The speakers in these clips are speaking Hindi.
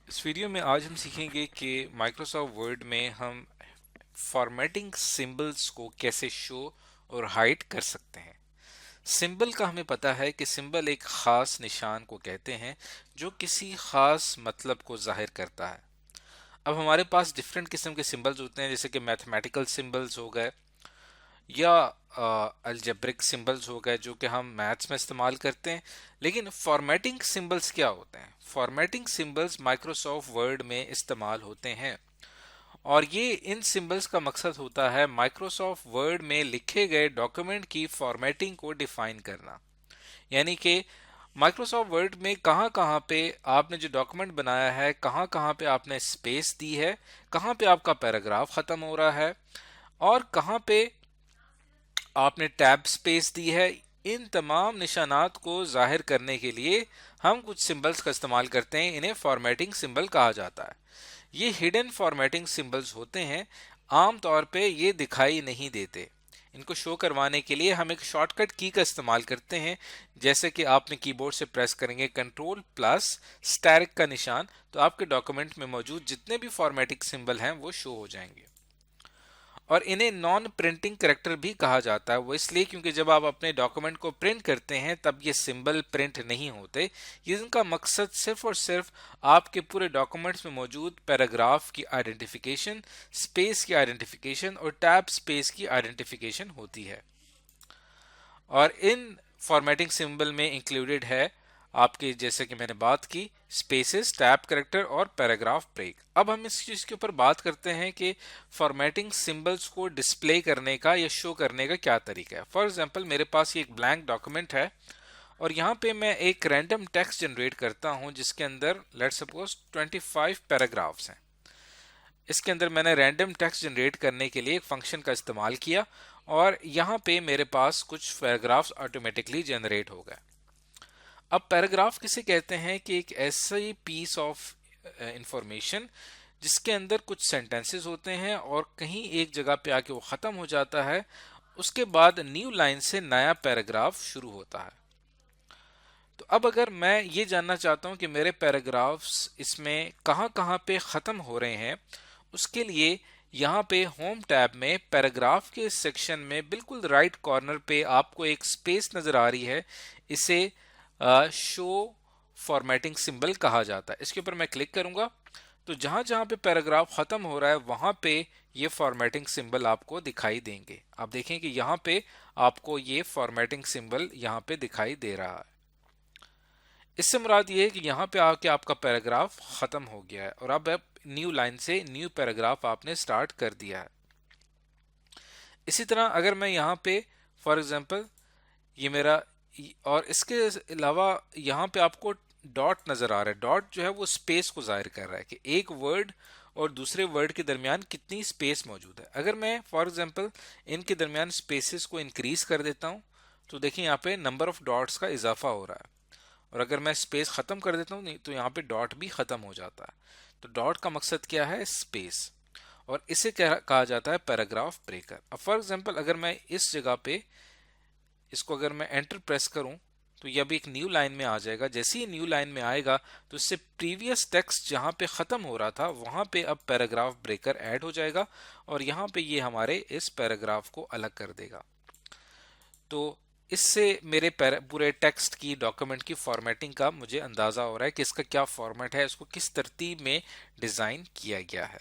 इस वीडियो में आज हम सीखेंगे कि माइक्रोसॉफ्ट वर्ड में हम फॉर्मेटिंग सिंबल्स को कैसे शो और हाइड कर सकते हैं। सिंबल का हमें पता है कि सिंबल एक खास निशान को कहते हैं जो किसी खास मतलब को जाहिर करता है। अब हमारे पास डिफरेंट किस्म के सिंबल्स होते हैं, जैसे कि मैथमेटिकल सिंबल्स हो गए या अलजेब्रिक सिंबल्स हो गए जो कि हम मैथ्स में इस्तेमाल करते हैं। लेकिन फॉर्मेटिंग सिंबल्स क्या होते हैं? फॉर्मेटिंग सिंबल्स माइक्रोसॉफ्ट वर्ड में इस्तेमाल होते हैं और ये इन सिंबल्स का मकसद होता है माइक्रोसॉफ्ट वर्ड में लिखे गए डॉक्यूमेंट की फॉर्मेटिंग को डिफाइन करना। यानी कि माइक्रोसॉफ्ट वर्ड में कहाँ कहाँ पे आपने जो डॉक्यूमेंट बनाया है, कहाँ कहाँ पे आपने स्पेस दी है, कहाँ पे आपका पैराग्राफ खत्म हो रहा है और कहाँ पे आपने टैब स्पेस दी है। इन तमाम निशानात को जाहिर करने के लिए हम कुछ सिंबल्स का इस्तेमाल करते हैं। इन्हें फॉर्मेटिंग सिंबल कहा जाता है। ये हिडन फॉर्मेटिंग सिंबल्स होते हैं, आमतौर पे ये दिखाई नहीं देते। इनको शो करवाने के लिए हम एक शॉर्टकट की का इस्तेमाल करते हैं। जैसे कि आपने कीबोर्ड से प्रेस करेंगे कंट्रोल प्लस स्टैरिक का निशान, तो आपके डॉक्यूमेंट में मौजूद जितने भी फॉर्मेटिंग सिंबल हैं वो शो हो जाएंगे। और इन्हें नॉन प्रिंटिंग करेक्टर भी कहा जाता है। वो इसलिए क्योंकि जब आप अपने डॉक्यूमेंट को प्रिंट करते हैं तब ये सिंबल प्रिंट नहीं होते। ये इनका मकसद सिर्फ और सिर्फ आपके पूरे डॉक्यूमेंट्स में मौजूद पैराग्राफ की आइडेंटिफिकेशन, स्पेस की आइडेंटिफिकेशन और टैब स्पेस की आइडेंटिफिकेशन होती है। और इन फॉर्मेटिंग सिंबल में इंक्लूडेड है आपके, जैसे कि मैंने बात की, स्पेसेस, टैब करेक्टर और पैराग्राफ ब्रेक। अब हम इस चीज के ऊपर बात करते हैं कि फॉर्मेटिंग सिंबल्स को डिस्प्ले करने का या शो करने का क्या तरीका है। फॉर एग्जांपल, मेरे पास ये एक ब्लैंक डॉक्यूमेंट है और यहाँ पे मैं एक रैंडम टेक्स्ट जनरेट करता हूँ जिसके अंदर लेट्स सपोज 25 पैराग्राफ्स हैं। इसके अंदर मैंने रैंडम टेक्स्ट जनरेट करने के लिए एक फंक्शन का इस्तेमाल किया और यहाँ पे मेरे पास कुछ पैराग्राफ्स ऑटोमेटिकली जनरेट हो गए। अब पैराग्राफ किसे कहते हैं कि एक ऐसी पीस ऑफ इंफॉर्मेशन जिसके अंदर कुछ सेंटेंसेस होते हैं और कहीं एक जगह पे आके वो खत्म हो जाता है, उसके बाद न्यू लाइन से नया पैराग्राफ शुरू होता है। तो अब अगर मैं ये जानना चाहता हूं कि मेरे पैराग्राफ्स इसमें कहाँ कहाँ पे खत्म हो रहे हैं, उसके लिए यहाँ पे होम टैब में पैराग्राफ के सेक्शन में बिल्कुल राइट कॉर्नर पे आपको एक स्पेस नजर आ रही है। इसे शो फॉर्मेटिंग सिंबल कहा जाता है। इसके ऊपर मैं क्लिक करूंगा तो जहां जहां पे पैराग्राफ खत्म हो रहा है वहां पे ये फॉर्मेटिंग सिंबल आपको दिखाई देंगे। आप देखें कि यहाँ पे आपको ये फॉर्मेटिंग सिंबल यहाँ पे दिखाई दे रहा है। इससे मुराद ये है कि यहाँ पे आके आपका पैराग्राफ खत्म हो गया है और अब न्यू लाइन से न्यू पैराग्राफ आपने स्टार्ट कर दिया है। इसी तरह अगर मैं यहाँ पे फॉर एग्जांपल ये मेरा, और इसके अलावा यहाँ पे आपको डॉट नजर आ रहा है। डॉट जो है वो स्पेस को जाहिर कर रहा है कि एक वर्ड और दूसरे वर्ड के दरमियान कितनी स्पेस मौजूद है। अगर मैं फॉर एग्जांपल इनके दरमियान स्पेसेस को इंक्रीज कर देता हूँ तो देखिए यहाँ पे नंबर ऑफ डॉट्स का इजाफा हो रहा है। और अगर मैं स्पेस खत्म कर देता हूँ तो यहाँ पे डॉट भी खत्म हो जाता है। तो डॉट का मकसद क्या है? स्पेस। और इसे कहा जाता है पैराग्राफ ब्रेकर। अब फॉर एग्जांपल अगर मैं इस जगह पे इसको अगर मैं एंटर प्रेस करूं तो ये अभी एक न्यू लाइन में आ जाएगा। जैसे ही न्यू लाइन में आएगा तो इससे प्रीवियस टेक्स्ट जहां पे खत्म हो रहा था वहां पे अब पैराग्राफ ब्रेकर ऐड हो जाएगा और यहाँ पे ये हमारे इस पैराग्राफ को अलग कर देगा। तो इससे मेरे पूरे टेक्स्ट की, डॉक्यूमेंट की फॉर्मेटिंग का मुझे अंदाजा हो रहा है कि इसका क्या फॉर्मेट है, इसको किस तरतीब में डिजाइन किया गया है।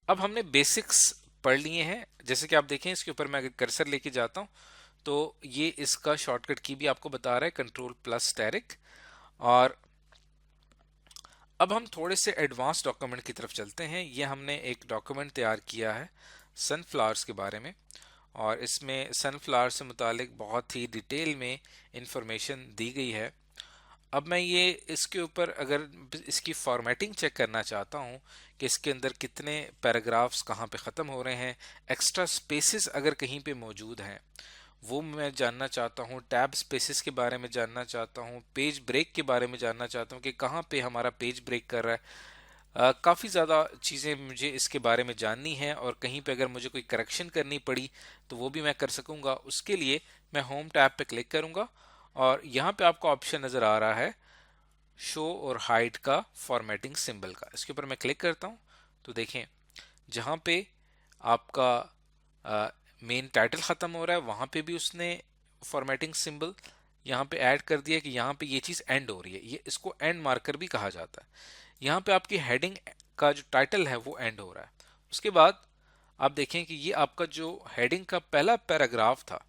अब हमने बेसिक्स पढ़ लिए हैं। जैसे कि आप देखें इसके ऊपर मैं अगर कर्सर लेके जाता हूं तो ये इसका शॉर्टकट की भी आपको बता रहा है, कंट्रोल प्लस स्टैरिक। और अब हम थोड़े से एडवांस डॉक्यूमेंट की तरफ चलते हैं। ये हमने एक डॉक्यूमेंट तैयार किया है सनफ्लावर्स के बारे में और इसमें सनफ्लावर से मुतालिक बहुत ही डिटेल में इंफॉर्मेशन दी गई है। अब मैं ये इसके ऊपर अगर इसकी फॉर्मेटिंग चेक करना चाहता हूँ कि इसके अंदर कितने पैराग्राफ्स कहाँ पे ख़त्म हो रहे हैं, एक्स्ट्रा स्पेसेस अगर कहीं पे मौजूद हैं वो मैं जानना चाहता हूँ, टैब स्पेसेस के बारे में जानना चाहता हूँ, पेज ब्रेक के बारे में जानना चाहता हूँ कि कहाँ पे हमारा पेज ब्रेक कर रहा है। काफ़ी ज़्यादा चीज़ें मुझे इसके बारे में जाननी है और कहीं पे अगर मुझे कोई करेक्शन करनी पड़ी तो वो भी मैं कर सकूँगा। उसके लिए मैं होम टैब पे क्लिक करूँगा और यहाँ पे आपको ऑप्शन नज़र आ रहा है शो और हाइड का फॉर्मेटिंग सिंबल का। इसके ऊपर मैं क्लिक करता हूं तो देखें जहां पे आपका मेन टाइटल खत्म हो रहा है वहां पे भी उसने फॉर्मेटिंग सिंबल यहाँ पे ऐड कर दिया कि यहाँ पे ये चीज एंड हो रही है, ये इसको एंड मार्कर भी कहा जाता है। यहाँ पे आपकी हेडिंग का जो टाइटल है वो एंड हो रहा है। उसके बाद आप देखें कि ये आपका जो हेडिंग का पहला पैराग्राफ था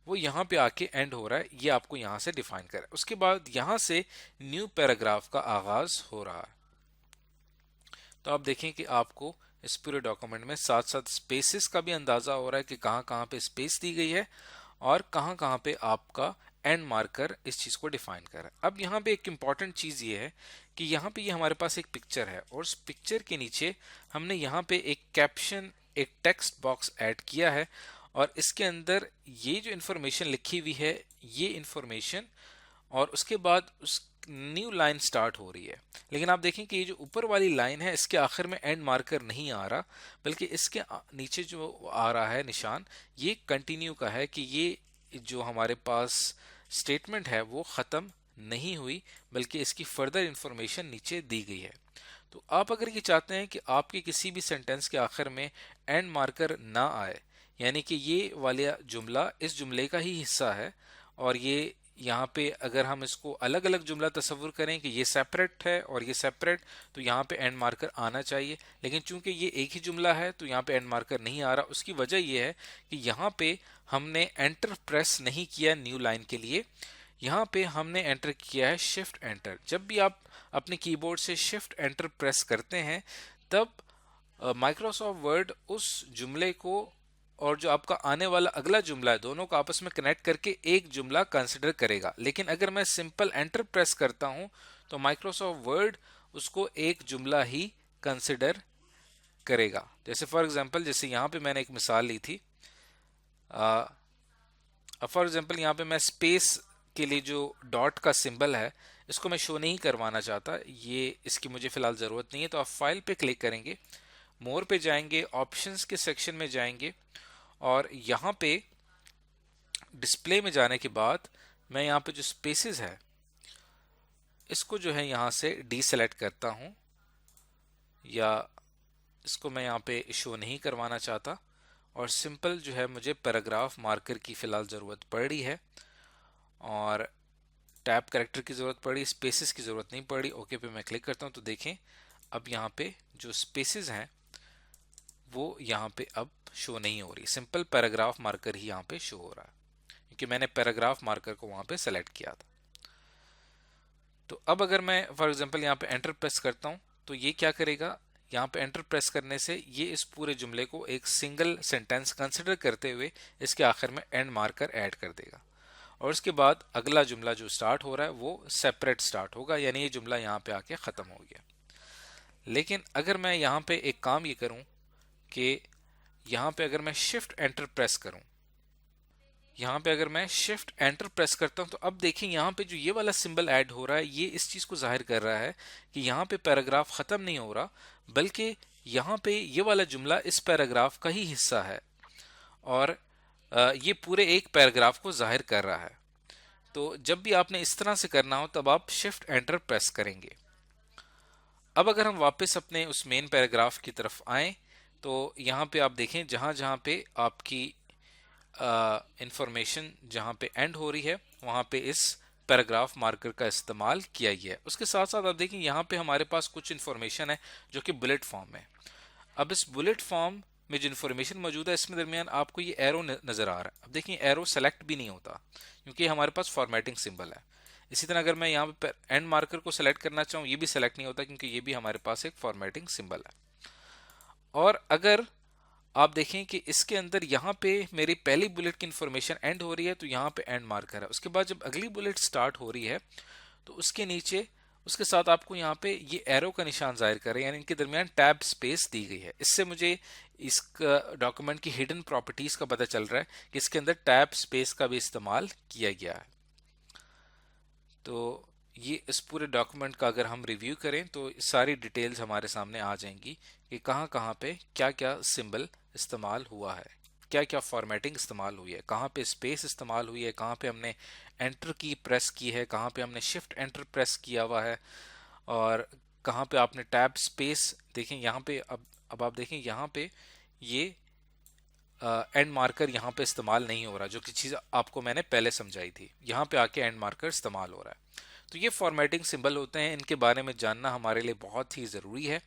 वो यहाँ पे आके एंड हो रहा है, ये आपको यहाँ से डिफाइन कर रहा है। उसके बाद यहाँ से न्यू पैराग्राफ का आगाज हो रहा है। तो आप देखें कि आपको इस पूरे डॉक्यूमेंट में साथ साथ स्पेसेस का भी अंदाजा हो रहा है कि कहाँ कहाँ पे स्पेस दी गई है और कहाँ कहाँ पे आपका एंड मार्कर इस चीज को डिफाइन कर रहा है। अब यहाँ पे एक इंपॉर्टेंट चीज ये है कि यहाँ पे ये हमारे पास एक पिक्चर है और उस पिक्चर के नीचे हमने यहाँ पे एक कैप्शन, एक टेक्स्ट बॉक्स ऐड किया है और इसके अंदर ये जो इंफॉर्मेशन लिखी हुई है ये इंफॉर्मेशन और उसके बाद उस न्यू लाइन स्टार्ट हो रही है। लेकिन आप देखें कि ये जो ऊपर वाली लाइन है इसके आखिर में एंड मार्कर नहीं आ रहा, बल्कि इसके नीचे जो आ रहा है निशान ये कंटिन्यू का है कि ये जो हमारे पास स्टेटमेंट है वो खत्म नहीं हुई बल्कि इसकी फर्दर इंफॉर्मेशन नीचे दी गई है। तो आप अगर ये चाहते हैं कि आपके किसी भी सेंटेंस के आखिर में एंड मार्कर ना आए, यानी कि ये वाला जुमला इस जुमले का ही हिस्सा है और ये यहाँ पे अगर हम इसको अलग अलग जुमला तस्वुर करें कि ये सेपरेट है और ये सेपरेट, तो यहाँ पे एंड मार्कर आना चाहिए। लेकिन चूंकि ये एक ही जुमला है तो यहाँ पे एंड मार्कर नहीं आ रहा। उसकी वजह ये है कि यहाँ पे हमने एंटर प्रेस नहीं किया न्यू लाइन के लिए, यहाँ पे हमने एंटर किया है शिफ्ट एंटर। जब भी आप अपने कीबोर्ड से शिफ्ट एंटर प्रेस करते हैं तब माइक्रोसॉफ्ट वर्ड उस जुमले को और जो आपका आने वाला अगला जुमला है दोनों को आपस में कनेक्ट करके एक जुमला कंसिडर करेगा। लेकिन अगर मैं सिंपल एंटर प्रेस करता हूं तो माइक्रोसॉफ्ट वर्ड उसको एक जुमला ही कंसिडर करेगा। जैसे फॉर एग्जांपल, जैसे यहाँ पे मैंने एक मिसाल ली थी, फॉर एग्जांपल यहाँ पे मैं स्पेस के लिए जो डॉट का सिंबल है इसको मैं शो नहीं करवाना चाहता, ये इसकी मुझे फिलहाल ज़रूरत नहीं है। तो आप फाइल पे क्लिक करेंगे, मोर पे जाएंगे, ऑप्शंस के सेक्शन में जाएंगे और यहाँ पे डिस्प्ले में जाने के बाद मैं यहाँ पे जो स्पेसेस है इसको जो है यहाँ से डीसेलेक्ट करता हूँ या इसको मैं यहाँ पे शो नहीं करवाना चाहता और सिंपल जो है मुझे पैराग्राफ मार्कर की फ़िलहाल ज़रूरत पड़ रही है और टैब कैरेक्टर की ज़रूरत पड़ी, स्पेसेस की ज़रूरत नहीं पड़ी। ओके पे मैं क्लिक करता हूँ तो देखें अब यहाँ पे जो स्पेसेस हैं वो यहाँ पे अब शो नहीं हो रही, सिंपल पैराग्राफ मार्कर ही यहाँ पे शो हो रहा है क्योंकि मैंने पैराग्राफ मार्कर को वहाँ पे सेलेक्ट किया था। तो अब अगर मैं फॉर एग्जांपल यहाँ पे एंटर प्रेस करता हूँ तो ये क्या करेगा, यहाँ पे एंटर प्रेस करने से ये इस पूरे जुमले को एक सिंगल सेंटेंस कंसिडर करते हुए इसके आखिर में एंड मार्कर ऐड कर देगा और उसके बाद अगला जुमला जो स्टार्ट हो रहा है वो सेपरेट स्टार्ट होगा, यानी ये जुमला यहाँ पे आके ख़त्म हो गया। लेकिन अगर मैं यहाँ पे एक काम ये करूँ कि यहाँ पे अगर मैं शिफ्ट एंटर प्रेस करूँ, यहाँ पे अगर मैं शिफ्ट एंटर प्रेस करता हूँ तो अब देखें यहाँ पे जो ये वाला सिंबल ऐड हो रहा है ये इस चीज़ को जाहिर कर रहा है कि यहाँ पे पैराग्राफ ख़त्म नहीं हो रहा बल्कि यहाँ पे ये वाला जुमला इस पैराग्राफ का ही हिस्सा है और ये पूरे एक पैराग्राफ को जाहिर कर रहा है। तो जब भी आपने इस तरह से करना हो तब आप शिफ्ट एंटर प्रेस करेंगे। अब अगर हम वापस अपने उस मेन पैराग्राफ की तरफ आएं तो यहाँ पे आप देखें जहाँ जहाँ पे आपकी इंफॉर्मेशन जहाँ पे एंड हो रही है वहाँ पे इस पैराग्राफ मार्कर का इस्तेमाल किया गया है। उसके साथ साथ आप देखें यहाँ पे हमारे पास कुछ इन्फॉर्मेशन है जो कि बुलेट फॉर्म में। अब इस बुलेट फॉर्म में जो इन्फॉर्मेशन मौजूद है इसमें दरमियान आपको ये एरो नज़र आ रहा है। अब देखिए एरो सेलेक्ट भी नहीं होता क्योंकि हमारे पास फॉर्मेटिंग सिंबल है। इसी तरह अगर मैं यहाँ पे एंड मार्कर को सेलेक्ट करना चाहूँ ये भी सेलेक्ट नहीं होता क्योंकि ये भी हमारे पास एक फॉर्मेटिंग सिंबल है। और अगर आप देखें कि इसके अंदर यहाँ पे मेरी पहली बुलेट की इंफॉर्मेशन एंड हो रही है तो यहाँ पे एंड मार्कर है। उसके बाद जब अगली बुलेट स्टार्ट हो रही है तो उसके नीचे उसके साथ आपको यहाँ पे ये एरो का निशान जाहिर करे, यानी इनके दरमियान टैब स्पेस दी गई है। इससे मुझे इस डॉक्यूमेंट की हिडन प्रॉपर्टीज का पता चल रहा है कि इसके अंदर टैब स्पेस का भी इस्तेमाल किया गया है। तो ये इस पूरे डॉक्यूमेंट का अगर हम रिव्यू करें तो सारी डिटेल्स हमारे सामने आ जाएंगी कि कहाँ कहाँ पे क्या क्या सिंबल इस्तेमाल हुआ है। क्या क्या फॉर्मेटिंग इस्तेमाल हुई है, कहाँ पे स्पेस इस्तेमाल हुई है, कहाँ पे हमने एंटर की प्रेस की है, कहाँ पे हमने शिफ्ट एंटर प्रेस किया हुआ है, और कहाँ पे आपने टैब स्पेस देखें यहाँ पे। अब आप देखें यहाँ पे ये एंड मार्कर यहाँ पे इस्तेमाल नहीं हो रहा, जो कि चीज़ आपको मैंने पहले समझाई थी। यहाँ पे आके एंड मार्कर इस्तेमाल हो रहा है। तो ये फॉर्मेटिंग सिंबल होते हैं, इनके बारे में जानना हमारे लिए बहुत ही ज़रूरी है।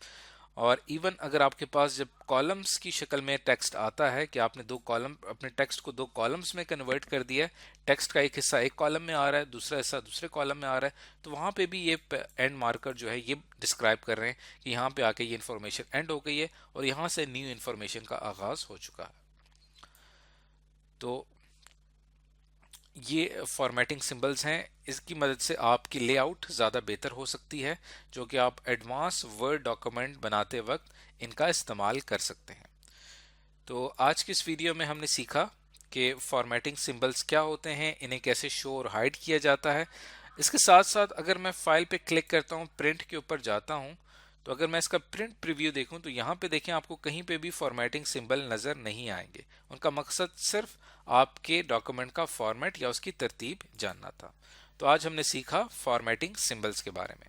और इवन अगर आपके पास जब कॉलम्स की शक्ल में टेक्स्ट आता है कि आपने दो कॉलम, अपने टेक्स्ट को दो कॉलम्स में कन्वर्ट कर दिया है, टेक्स्ट का एक हिस्सा एक कॉलम में आ रहा है, दूसरा हिस्सा दूसरे कॉलम में आ रहा है, तो वहाँ पे भी ये एंड मार्कर जो है ये डिस्क्राइब कर रहे हैं कि यहाँ पे आके ये इन्फॉर्मेशन एंड हो गई है और यहाँ से न्यू इन्फॉर्मेशन का आगाज हो चुका है। तो ये फॉर्मेटिंग सिंबल्स हैं, इसकी मदद से आपकी लेआउट ज़्यादा बेहतर हो सकती है, जो कि आप एडवांस वर्ड डॉक्यूमेंट बनाते वक्त इनका इस्तेमाल कर सकते हैं। तो आज की इस वीडियो में हमने सीखा कि फॉर्मेटिंग सिंबल्स क्या होते हैं, इन्हें कैसे शो और हाइड किया जाता है। इसके साथ साथ अगर मैं फाइल पे क्लिक करता हूँ, प्रिंट के ऊपर जाता हूँ, तो अगर मैं इसका प्रिंट प्रीव्यू देखूं तो यहाँ पे देखें आपको कहीं पे भी फॉर्मेटिंग सिंबल नज़र नहीं आएंगे। उनका मकसद सिर्फ आपके डॉक्यूमेंट का फॉर्मेट या उसकी तरतीब जानना था। तो आज हमने सीखा फॉर्मेटिंग सिंबल्स के बारे में।